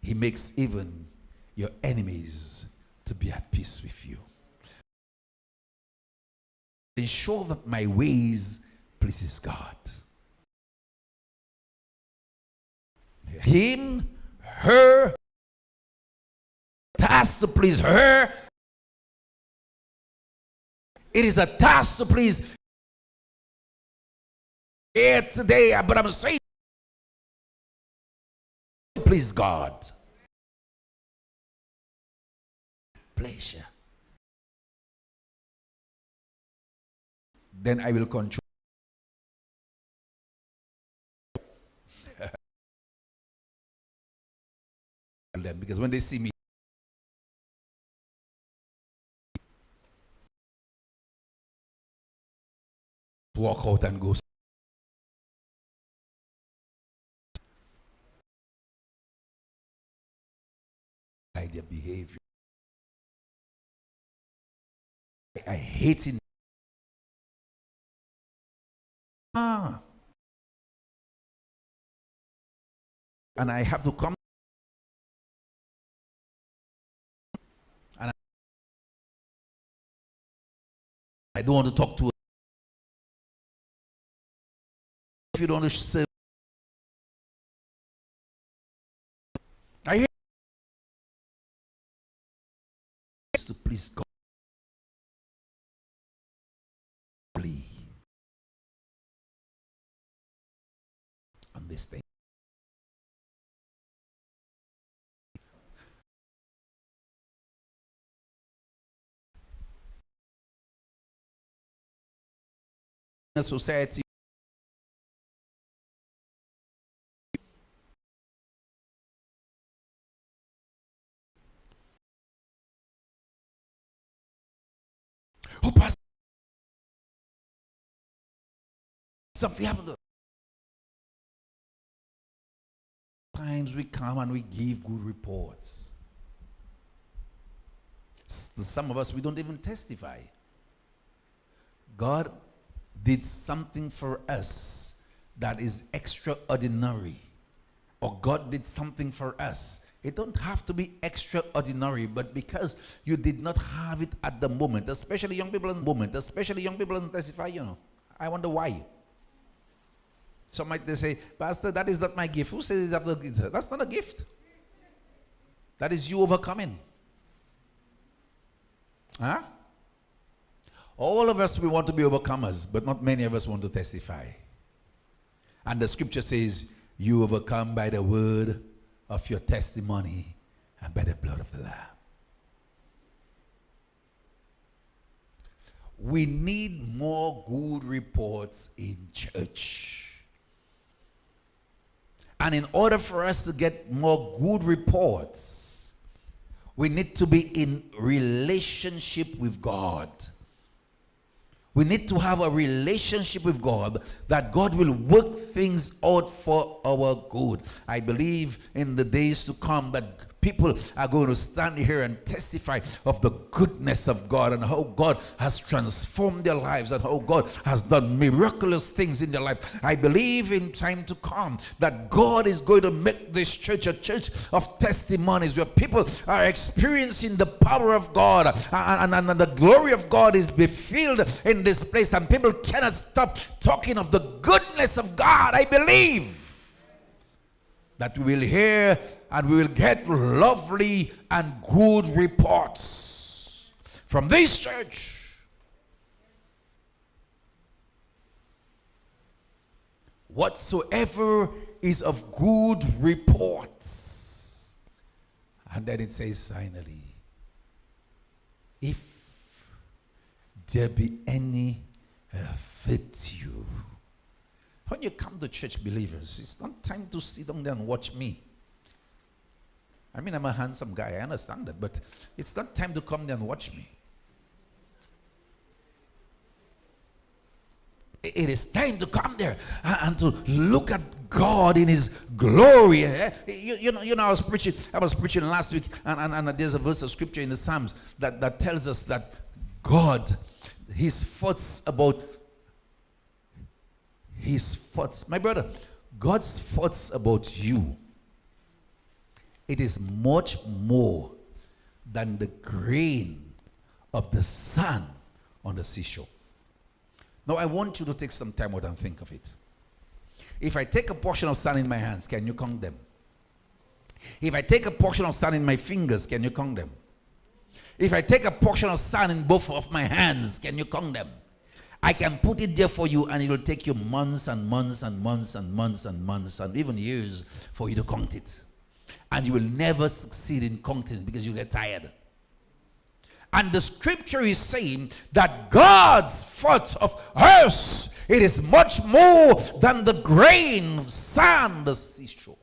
He makes even your enemies to be at peace with you. Ensure that my ways pleases God. Him, her, task to please her. It is a task to please here today, but I'm saying please God. Pleasure. Then I will control them, because when they see me, walk out and go by their behavior. I hate it. And I have to come and I don't want to talk to her. If you don't want to say, I hate to please God. On this thing. In a society, oh, Pastor, something happened. Times we come and we give good reports. Some of us, we don't even testify. God did something for us that is extraordinary, or God did something for us. It don't have to be extraordinary, but because you did not have it at the moment, especially young people in the moment, especially young people don't testify, you know. I wonder why. Some might they say, Pastor, that is not my gift. Who says that's not a gift? That is you overcoming. Huh? All of us, we want to be overcomers, but not many of us want to testify. And the scripture says, you overcome by the word of your testimony and by the blood of the Lamb. We need more good reports in church. And in order for us to get more good reports, we need to be in relationship with God. We need to have a relationship with God, that God will work things out for our good. I believe in the days to come that people are going to stand here and testify of the goodness of God and how God has transformed their lives and how God has done miraculous things in their life. I believe in time to come that God is going to make this church a church of testimonies, where people are experiencing the power of God and the glory of God is filled in this place, and people cannot stop talking of the goodness of God. I believe that we will hear and we will get lovely and good reports from this church. Whatsoever is of good reports. And then it says finally, if there be any virtue. When you come to church, believers, it's not time to sit down there and watch me. I mean, I'm a handsome guy, I understand that, but it's not time to come there and watch me. It is time to come there and to look at God in His glory. You know, I was preaching last week, and there's a verse of scripture in the Psalms that tells us that God, His thoughts about His thoughts, my brother, God's thoughts about you It is much more than the grain of the sand on the seashore. Now, I want you to take some time out and think of it. If I take a portion of sand in my hands, can you count them? If I take a portion of sand in my fingers, can you count them? If I take a portion of sand in both of my hands, can you count them? I can put it there for you, and it will take you months and months and months and months and months and even years for you to count it. And you will never succeed in counting it because you get tired. And the scripture is saying that God's thought of us, it is much more than the grain of sand, the seashore.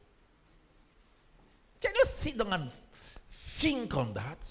Can you sit down and think on that?